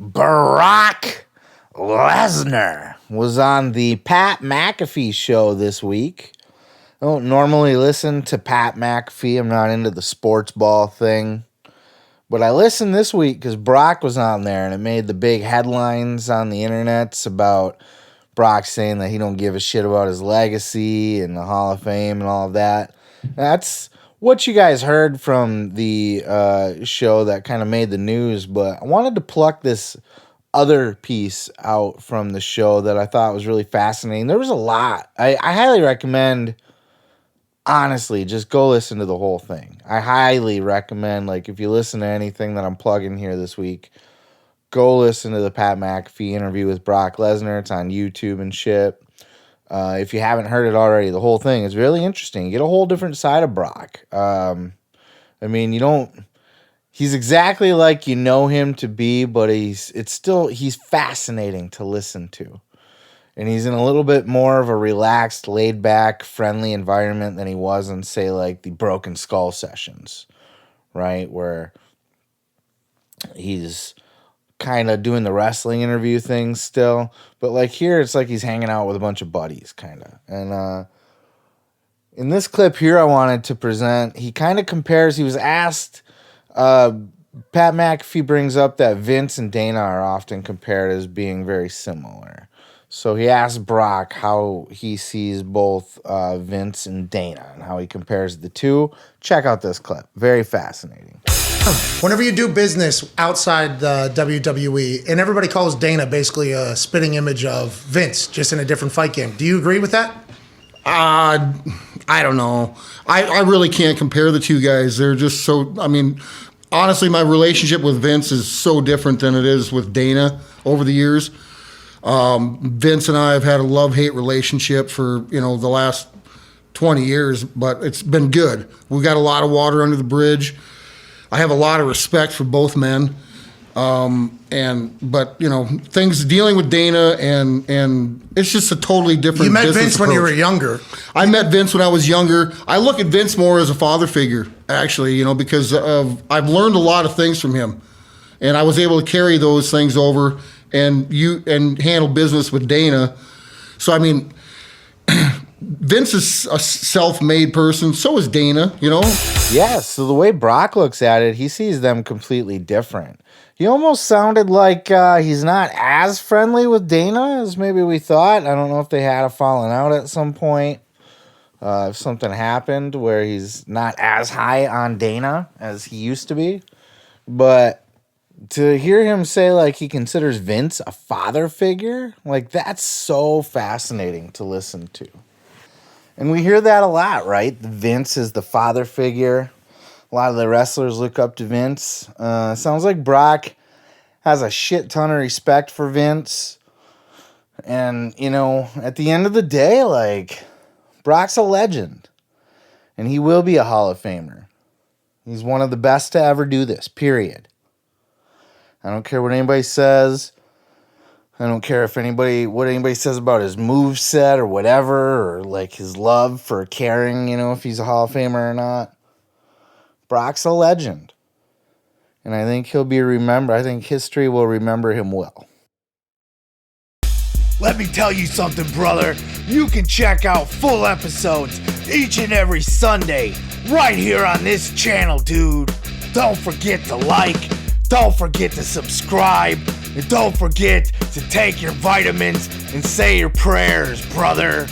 Brock Lesnar was on the Pat McAfee Show this week. I don't normally listen to Pat McAfee. I'm not into the sports ball thing. But I listened this week because Brock was on there, and it made the big headlines on the internets about Brock saying that he don't give a shit about his legacy and the Hall of Fame and all of that. That's what you guys heard from the show that kind of made the news, but I wanted to pluck this other piece out from the show that I thought was really fascinating. There was a lot. I highly recommend, honestly, just go listen to the whole thing. I highly recommend, like, if you listen to anything that I'm plugging here this week, go listen to the Pat McAfee interview with Brock Lesnar. It's on YouTube and shit. If you haven't heard it already, the whole thing is really interesting. You get a whole different side of Brock. I mean, he's exactly like you know him to be, but he's fascinating to listen to. And he's in a little bit more of a relaxed, laid back, friendly environment than he was in, say, like the Broken Skull sessions, right? Where he's kind of doing the wrestling interview thing still, but like here it's like he's hanging out with a bunch of buddies kind of. And in this clip here I wanted to present, he kind of compares, he was asked, Pat McAfee brings up that Vince and Dana are often compared as being very similar. So he asked Brock how he sees both Vince and Dana and how he compares the two. Check out this clip. Very fascinating. Whenever you do business outside the WWE, and everybody calls Dana basically a spitting image of Vince, just in a different fight game. Do you agree with that? I don't know. I really can't compare the two guys. They're just so, I mean, honestly, my relationship with Vince is so different than it is with Dana over the years. Vince and I have had a love-hate relationship for, the last 20 years, but it's been good. We got a lot of water under the bridge. I have a lot of respect for both men. But things dealing with Dana and it's just a totally different. You met business Vince approach. when you were younger. I met Vince when I was younger. I look at Vince more as a father figure, actually, because I've learned a lot of things from him, and I was able to carry those things over and handle business with Dana. So I mean, Vince is a self-made person. So is Dana, Yeah, so the way Brock looks at it, he sees them completely different. He almost sounded like he's not as friendly with Dana as maybe we thought. I don't know if they had a falling out at some point. If something happened where he's not as high on Dana as he used to be. But to hear him say, like, he considers Vince a father figure, like, that's so fascinating to listen to. And we hear that a lot, right? Vince is the father figure. A lot of the wrestlers look up to Vince. Sounds like Brock has a shit ton of respect for Vince. And, at the end of the day, like, Brock's a legend. And he will be a Hall of Famer. He's one of the best to ever do this, period. I don't care what anybody says. I don't care what anybody says about his moveset or whatever, or like his love for caring, if he's a Hall of Famer or not. Brock's a legend. And I think he'll be remembered. I think history will remember him well. Let me tell you something, brother. You can check out full episodes each and every Sunday right here on this channel, dude. Don't forget to like. Don't forget to subscribe. And don't forget to take your vitamins and say your prayers, brother.